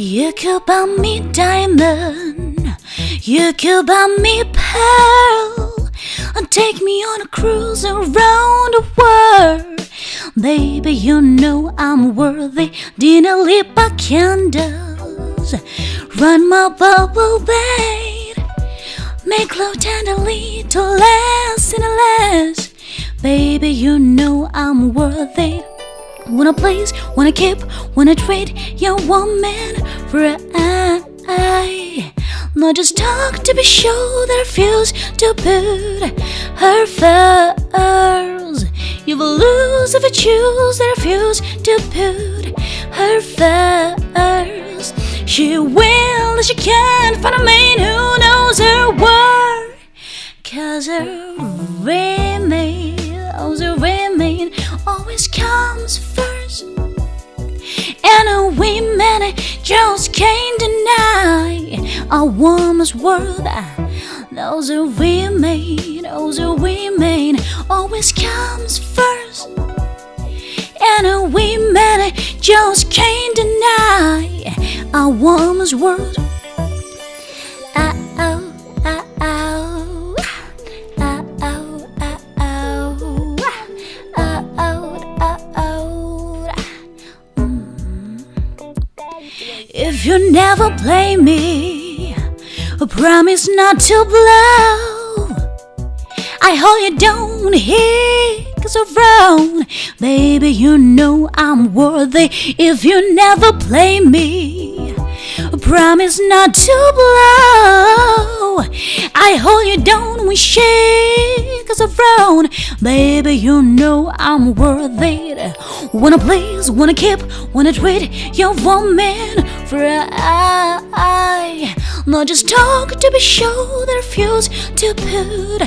You could buy me diamond, you could buy me pearl, and take me on a cruise around the world. Baby, you know I'm worthy. Dinner lit by candles, run my bubble bed, make love tenderly to last and last. Baby, you know I'm worthy. Wanna please, wanna keep, wanna treat your woman for I. Not just talk to be sure that I refuse to put her first. You will lose if I choose that I refuse to put her first. She will if she can't find a man who knows her worth. 'Cause her remain always comes first. And a woman just can't deny a woman's worth. Those who remain always comes first. And a woman just can't deny a woman's worth. If you never play me, I promise not to blow. I hope you don't hiccups around. Baby, you know I'm worthy. If you never play me, I promise not to blow. I hope you don't shake us around. Baby, you know I'm worthy. Wanna please, wanna keep, wanna treat your woman for I. Not just talk to be sure that I refuse to put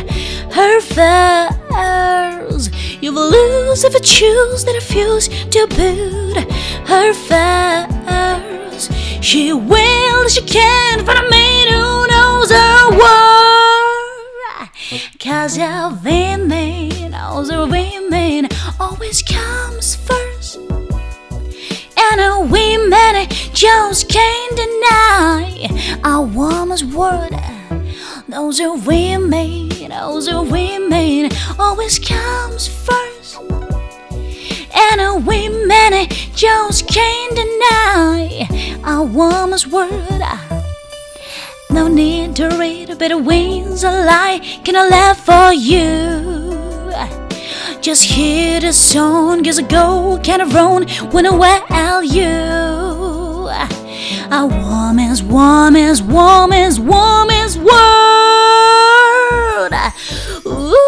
her first. You will lose if I choose that I refuse to put her first. She will if she can't find a man who knows her worth. 'Cause her remain always comes first. And a woman just can't deny a woman's word. Those who remain always comes first. And a woman just can't deny a woman's word. No need to read better wings a lie. Can I laugh for you? Just hear the song as I go, can I run when I well you. A woman's word. Ooh.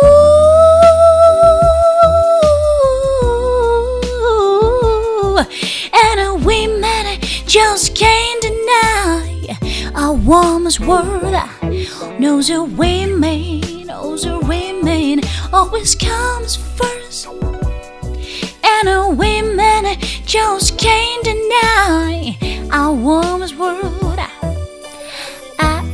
And a woman just can't deny a woman's word. Knows her remain always comes first. And a woman just can't deny a woman's word. Out,